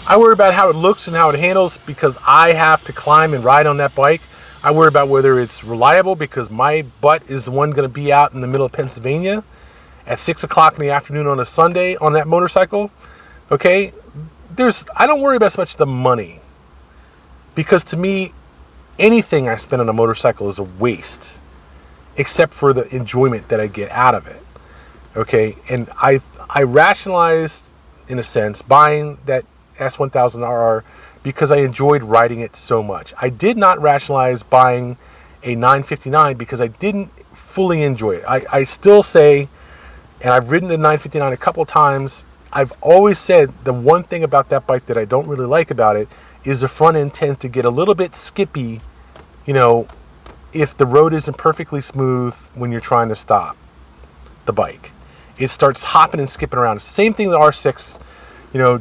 worry about how it looks and how it handles because I have to climb and ride on that bike. I worry about whether it's reliable because my butt is the one going to be out in the middle of Pennsylvania at 6 o'clock in the afternoon on a Sunday on that motorcycle. Okay, I don't worry about so much the money, because to me, anything I spend on a motorcycle is a waste, except for the enjoyment that I get out of it. Okay, and I rationalized, in a sense, buying that S1000RR because I enjoyed riding it so much. I did not rationalize buying a 959 because I didn't fully enjoy it. I still say, and I've ridden the 959 a couple of times, I've always said the one thing about that bike that I don't really like about it is the front end tends to get a little bit skippy, if the road isn't perfectly smooth when you're trying to stop the bike. It starts hopping and skipping around. Same thing the R6,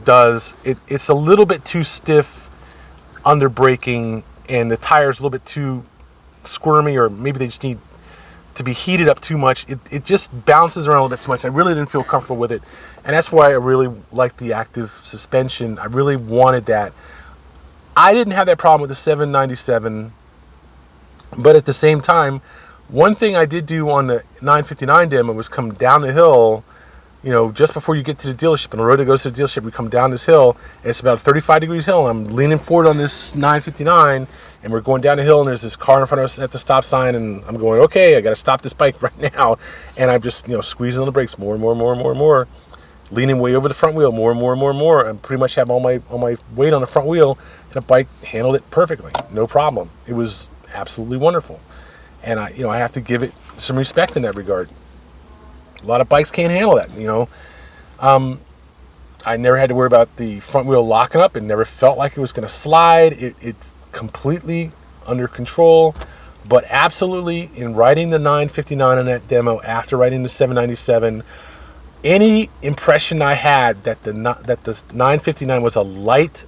does. It's a little bit too stiff under braking, and the tire's a little bit too squirmy, or maybe they just need to be heated up too much. It just bounces around a little bit too much. I really didn't feel comfortable with it, and that's why I really liked the active suspension. I really wanted that. I didn't have that problem with the 797, but at the same time, one thing I did do on the 959 demo was come down the hill, just before you get to the dealership. On the road that goes to the dealership, we come down this hill, and it's about a 35 degrees hill, and I'm leaning forward on this 959, and we're going down the hill, and there's this car in front of us at the stop sign, and I'm going, okay, I got to stop this bike right now, and I'm just, squeezing on the brakes more and more and more and more and more, leaning way over the front wheel more and more and more and more, and pretty much have all my weight on the front wheel, and the bike handled it perfectly, no problem. It was absolutely wonderful, and I have to give it some respect in that regard. A lot of bikes can't handle that, I never had to worry about the front wheel locking up. It never felt like it was going to slide. It completely under control. But absolutely, in riding the 959 on that demo after riding the 797, any impression I had that the 959 was a light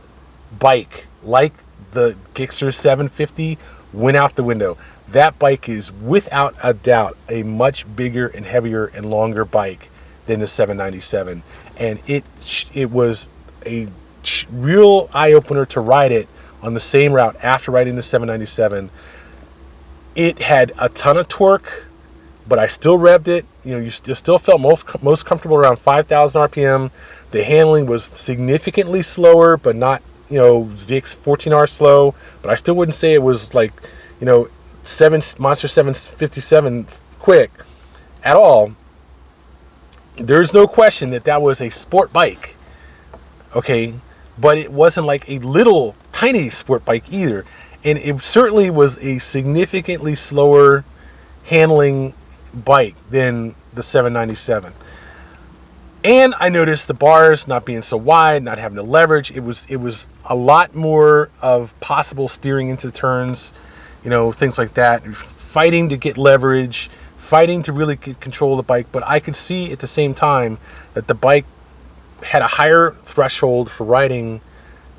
bike like the Gixxer 750 went out the window. That bike is without a doubt a much bigger and heavier and longer bike than the 797, and it was a real eye-opener to ride it on the same route after riding the 797. It had a ton of torque, but I still revved it. You know, you still felt most comfortable around 5,000 RPM. The handling was significantly slower, but not, you know, Zix 14R slow. But I still wouldn't say it was like, you know, Monster 757 quick at all. There's no question that was a sport bike, okay, but it wasn't like a little tiny sport bike either, and it certainly was a significantly slower handling bike than the 797. And I noticed the bars not being so wide, not having the leverage. It was a lot more of possible steering into turns, you know, things like that, fighting to get leverage, fighting to really get control of the bike. But I could see at the same time that the bike had a higher threshold for riding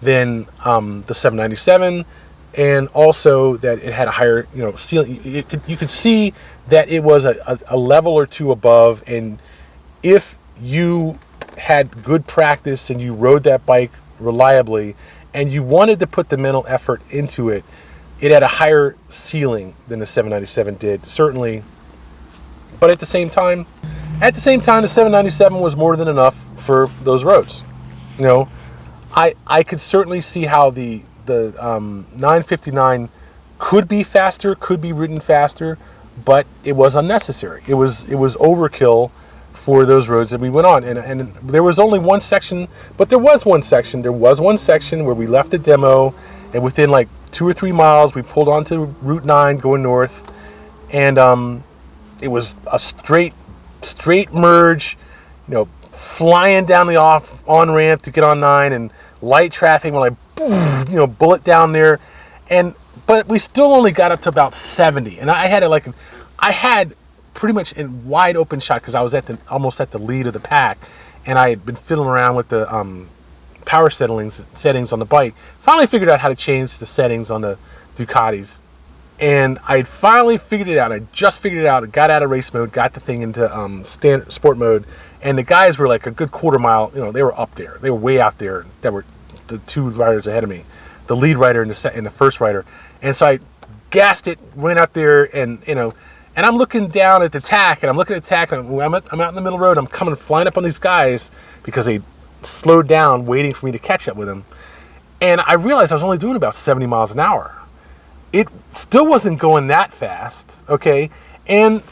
than the 797, and also that it had a higher, you know, ceiling. You could see that it was a level or two above, and if you had good practice and you rode that bike reliably and you wanted to put the mental effort into it, it had a higher ceiling than the 797 did, certainly. But at the same time, the 797 was more than enough for those roads. You know, I could certainly see how the 959 could be faster, could be ridden faster, but it was unnecessary. It was overkill for those roads that we went on. And there was only one section, but there was one section where we left the demo, and within like 2 or 3 miles, we pulled onto Route 9 going north, and it was a straight merge, you know, flying down the on-ramp to get on 9, and light traffic when you know, bullet down there, but we still only got up to about 70, and I had pretty much in wide open shot because I was almost at the lead of the pack, and I had been fiddling around with the power settings on the bike. Finally figured out how to change the settings on the Ducatis, and I had finally figured it out. I just figured it out. I got out of race mode, got the thing into standard sport mode, and the guys were like a good quarter mile. You know, they were up there. They were way out there. That were the 2 riders ahead of me, the lead rider and the first rider. And so I gassed it, went up there, and you know. And I'm looking down at the tack, and I'm looking at the tack, and I'm out in the middle of the road. I'm coming flying up on these guys because they slowed down waiting for me to catch up with them. And I realized I was only doing about 70 miles an hour. It still wasn't going that fast, okay? And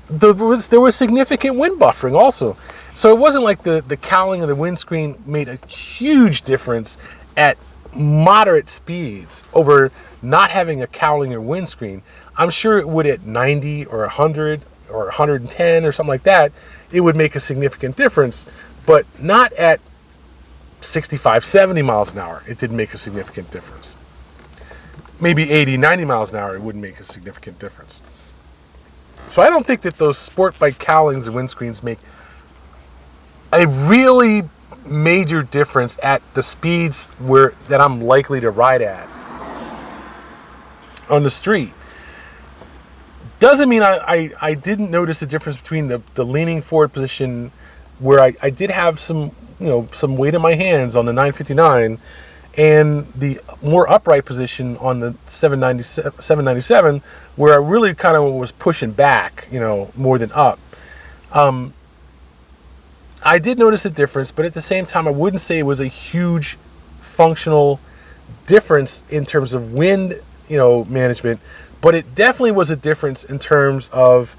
there was significant wind buffering also. So it wasn't like the cowling of the windscreen made a huge difference at moderate speeds over not having a cowling or windscreen. I'm sure it would at 90 or 100 or 110 or something like that. It would make a significant difference, but not at 65, 70 miles an hour. It didn't make a significant difference. Maybe 80, 90 miles an hour, it wouldn't make a significant difference. So I don't think that those sport bike cowlings and windscreens make a really major difference at the speeds that I'm likely to ride at on the street. Doesn't mean I didn't notice the difference between the leaning forward position, where I did have some weight in my hands on the 959, and the more upright position on the 797, where I really kind of was pushing back, more than up. I did notice a difference, but at the same time, I wouldn't say it was a huge functional difference in terms of wind, management. But it definitely was a difference in terms of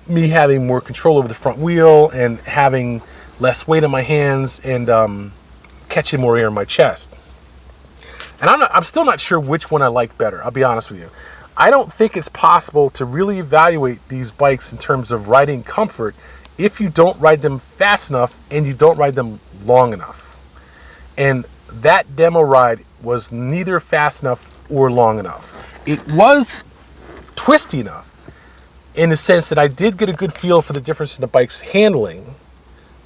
me having more control over the front wheel and having less weight on my hands and catching more air in my chest. And I'm still not sure which one I like better, I'll be honest with you. I don't think it's possible to really evaluate these bikes in terms of riding comfort if you don't ride them fast enough and you don't ride them long enough. And that demo ride was neither fast enough or long enough. It was twisty enough in the sense that I did get a good feel for the difference in the bike's handling,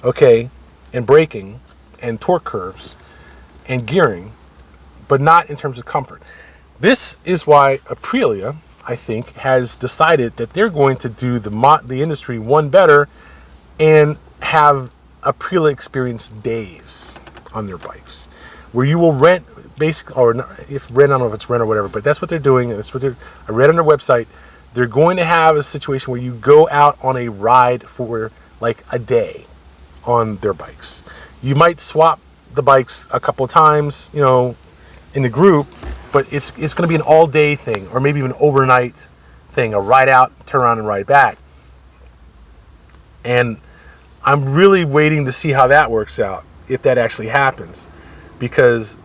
and braking and torque curves. and gearing, but not in terms of comfort. This is why Aprilia, I think, has decided that they're going to do the industry one better and have Aprilia Experience days on their bikes, where you will rent, basically, or if rent, I don't know if it's rent or whatever, but that's what they're doing. That's what I read on their website. They're going to have a situation where you go out on a ride for like a day on their bikes. You might swap the bikes a couple of times, you know, in the group, but it's going to be an all-day thing, or maybe even overnight thing, a ride out, turn around, and ride back. And I'm really waiting to see how that works out, if that actually happens, because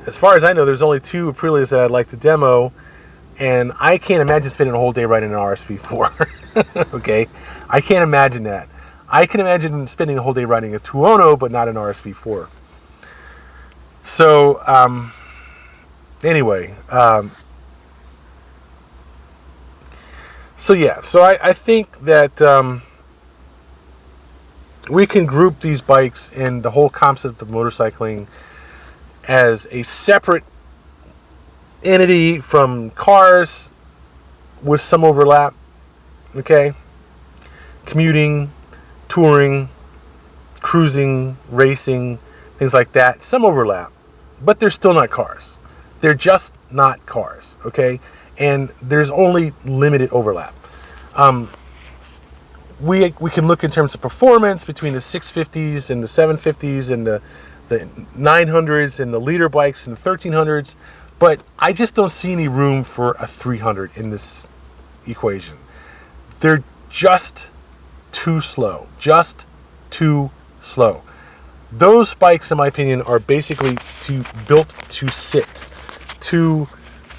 as far as I know, there's only 2 Aprilias that I'd like to demo, and I can't imagine spending a whole day riding an RSV4. Okay, I can't imagine that. I can imagine spending a whole day riding a Tuono, but not an RSV4. So anyway, so I think that we can group these bikes and the whole concept of motorcycling as a separate entity from cars with some overlap. Okay, commuting, touring, cruising, racing, things like that, some overlap, but they're still not cars. They're just not cars, okay? And there's only limited overlap. We can look in terms of performance between the 650s and the 750s and the 900s and the leader bikes and the 1300s, but I just don't see any room for a 300 in this equation. They're just too slow. Just too slow. Those bikes, in my opinion, are basically built to sit, to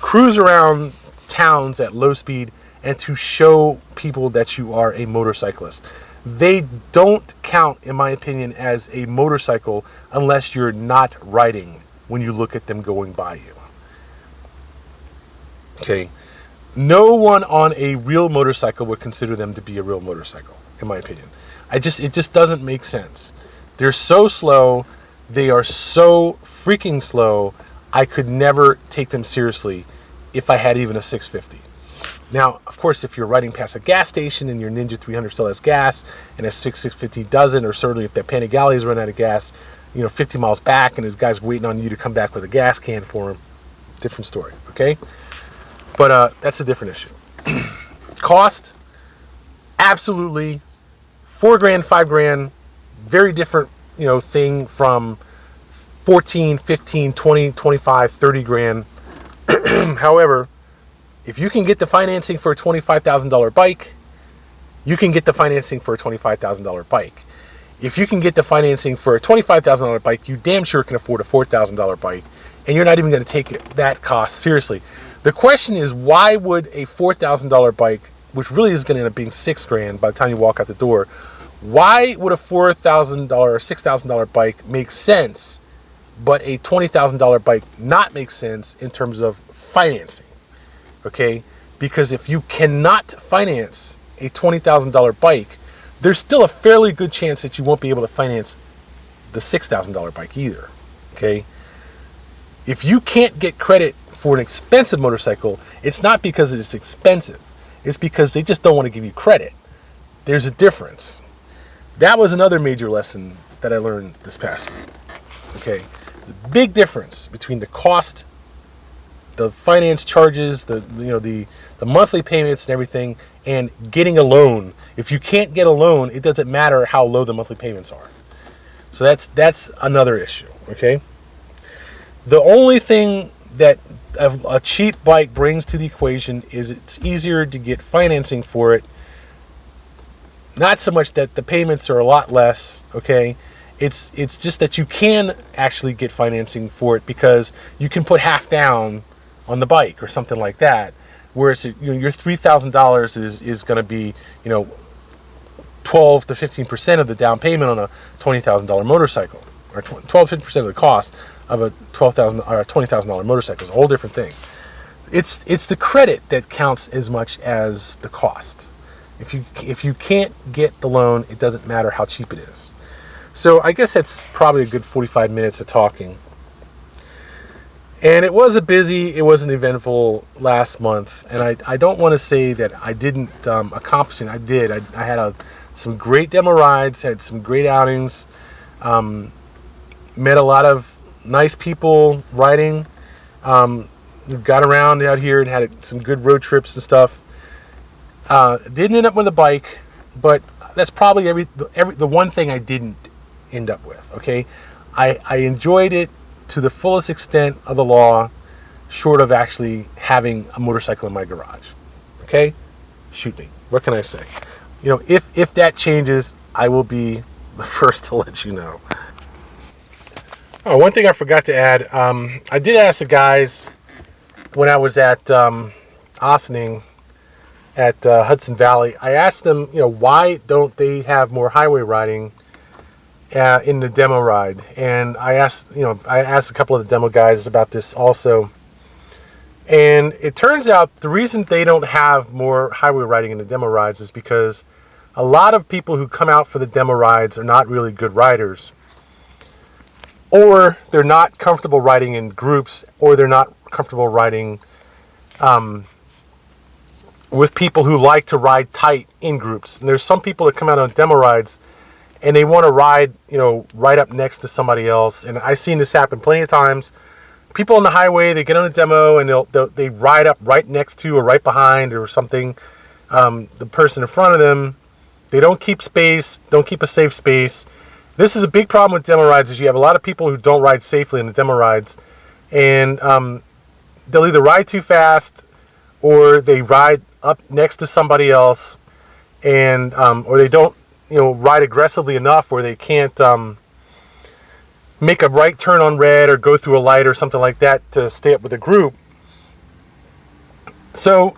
cruise around towns at low speed, and to show people that you are a motorcyclist. They don't count, in my opinion, as a motorcycle unless you're not riding when you look at them going by you. Okay? No one on a real motorcycle would consider them to be a real motorcycle, in my opinion. It just doesn't make sense. They're so slow. They are so freaking slow. I could never take them seriously if I had even a 650. Now, of course, if you're riding past a gas station and your Ninja 300 still has gas and a 650 doesn't, or certainly if that Panigale has run out of gas, 50 miles back and his guy's waiting on you to come back with a gas can for him, different story, okay? But that's a different issue. Cost, absolutely. $4,000, $5,000, very different, thing from 14, 15, 20, 25, 30 grand. However, if you can get the financing for a $25,000 bike, you can get the financing for a $25,000 bike. If you can get the financing for a $25,000 bike, you damn sure can afford a $4,000 bike, and you're not even going to take that cost seriously. The question is, why would a $4,000 bike, which really is going to end up being $6,000 by the time you walk out the door, why would a $4,000 or $6,000 bike make sense, but a $20,000 bike not make sense in terms of financing? Okay, because if you cannot finance a $20,000 bike, there's still a fairly good chance that you won't be able to finance the $6,000 bike either. Okay, if you can't get credit for an expensive motorcycle, it's not because it's expensive. It's because they just don't want to give you credit. There's a difference. That was another major lesson that I learned this past week. Okay, the big difference between the cost, the finance charges, the monthly payments and everything, and getting a loan. If you can't get a loan, it doesn't matter how low the monthly payments are. So that's another issue. Okay, the only thing that a cheap bike brings to the equation is it's easier to get financing for it. Not so much that the payments are a lot less. Okay, it's just that you can actually get financing for it because you can put half down on the bike or something like that, whereas your $3,000 is going to be 12 to 15% of the down payment on a $20,000 motorcycle, or 12 to 15% of the cost of a $12,000 or $20,000 motorcycle. It's a whole different thing. It's the credit that counts as much as the cost. If you can't get the loan, it doesn't matter how cheap it is. So I guess that's probably a good 45 minutes of talking. And it was it was an eventful last month, and I don't want to say that I didn't accomplish it. I did. I had some great demo rides, had some great outings, met a lot of nice people riding, got around out here and had some good road trips and stuff. Didn't end up with a bike, but that's probably the one thing I didn't end up with. Okay, I enjoyed it to the fullest extent of the law, short of actually having a motorcycle in my garage. Okay, shoot me. What can I say? You know, if that changes, I will be the first to let you know. Oh, one thing I forgot to add. I did ask the guys when I was at Ossining at Hudson Valley. I asked them, you know, why don't they have more highway riding in the demo ride? And I asked a couple of the demo guys about this also. And it turns out the reason they don't have more highway riding in the demo rides is because a lot of people who come out for the demo rides are not really good riders, or they're not comfortable riding in groups, or they're not comfortable riding with people who like to ride tight in groups. And there's some people that come out on demo rides and they want to ride, you know, right up next to somebody else. And I've seen this happen plenty of times. People on the highway, they get on the demo and they ride up right next to or right behind or something, the person in front of them. They don't keep space, don't keep a safe space. This is a big problem with demo rides, is you have a lot of people who don't ride safely in the demo rides. And they'll either ride too fast or they ride up next to somebody else, and or they don't, you know, ride aggressively enough where they can't make a right turn on red or go through a light or something like that to stay up with the group. So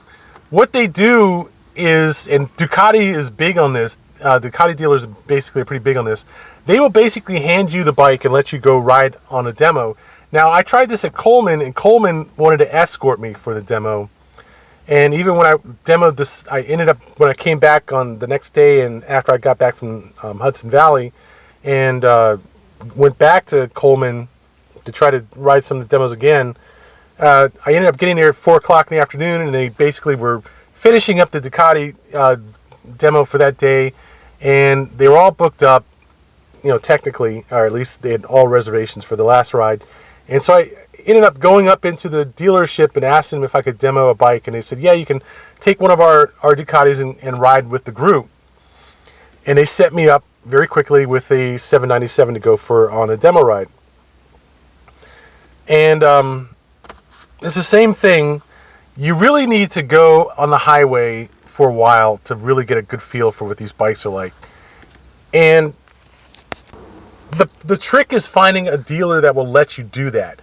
what they do is, and Ducati is big on this, Ducati dealers basically are pretty big on this, they will basically hand you the bike and let you go ride on a demo. Now, I tried this at Coleman, and Coleman wanted to escort me for the demo. And even when I demoed this, I ended up, when I came back on the next day and after I got back from Hudson Valley and went back to Coleman to try to ride some of the demos again, I ended up getting there at 4 o'clock in the afternoon, and they basically were finishing up the Ducati demo for that day, and they were all booked up, you know, technically, or at least they had all reservations for the last ride. And so I ended up going up into the dealership and asking them if I could demo a bike, and they said, yeah, you can take one of our Ducatis and ride with the group. And they set me up very quickly with a 797 to go on a demo ride. And it's the same thing. You really need to go on the highway for a while to really get a good feel for what these bikes are like. And the trick is finding a dealer that will let you do that.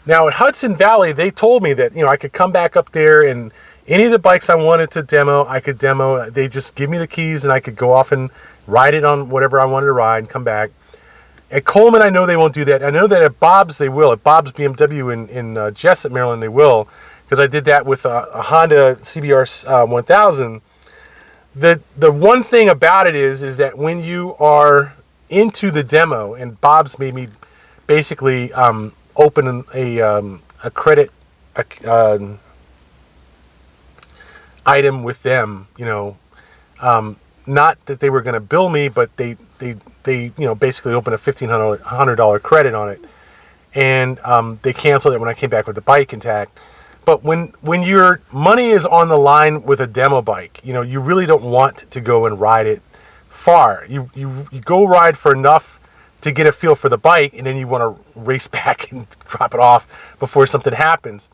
Now at Hudson Valley, they told me that, you know, I could come back up there and any of the bikes I wanted to demo, I could demo. They just give me the keys and I could go off and ride it on whatever I wanted to ride and come back. At Coleman, I know they won't do that. I know that at Bob's they will. At Bob's BMW in Jessup, Maryland, they will, because I did that with a Honda CBR 1000. The one thing about it is that when you are into the demo, and Bob's made me basically open a credit item with them, you know, not that they were going to bill me, but they you know, basically opened a $1,500 credit on it, and they canceled it when I came back with the bike intact. But when your money is on the line with a demo bike, you know, you really don't want to go and ride it far. You go ride for enough to get a feel for the bike, and then you want to race back and drop it off before something happens.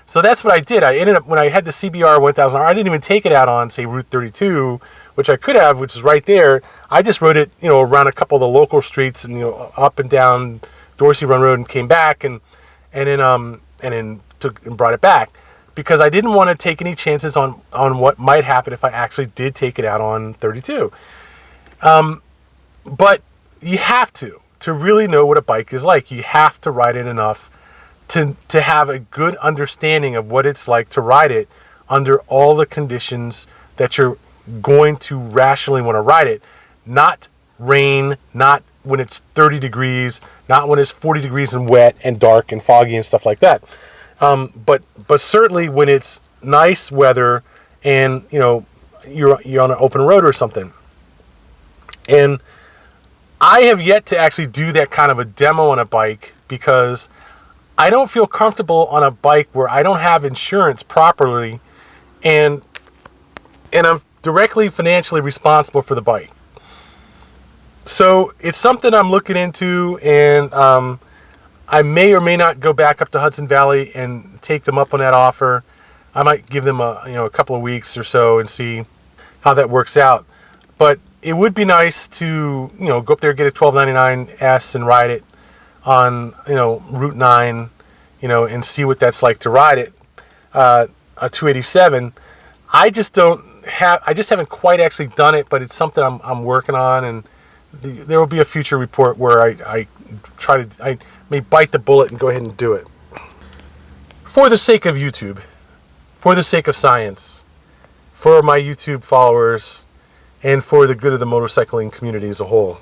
So that's what I did. I ended up, when I had the CBR 1000R, I didn't even take it out on, say, Route 32, which I could have, which is right there. I just rode it, you know, around a couple of the local streets, and, you know, up and down Dorsey Run Road, and came back, and then took and brought it back, because I didn't want to take any chances on what might happen if I actually did take it out on 32. But you have to really know what a bike is like. You have to ride it enough to have a good understanding of what it's like to ride it under all the conditions that you're going to rationally want to ride it. Not rain, not when it's 30 degrees, not when it's 40 degrees and wet and dark and foggy and stuff like that. But certainly when it's nice weather and, you know, you're on an open road or something. And I have yet to actually do that kind of a demo on a bike because I don't feel comfortable on a bike where I don't have insurance properly and I'm directly financially responsible for the bike. So it's something I'm looking into, and I may or may not go back up to Hudson Valley and take them up on that offer. I might give them a couple of weeks or so and see how that works out. But it would be nice to go up there, get a 1299S and ride it on Route 9, and see what that's like to ride it. A 287. I just haven't quite actually done it, but it's something I'm working on, and there will be a future report where I may bite the bullet and go ahead and do it. For the sake of YouTube, for the sake of science, for my YouTube followers, and for the good of the motorcycling community as a whole.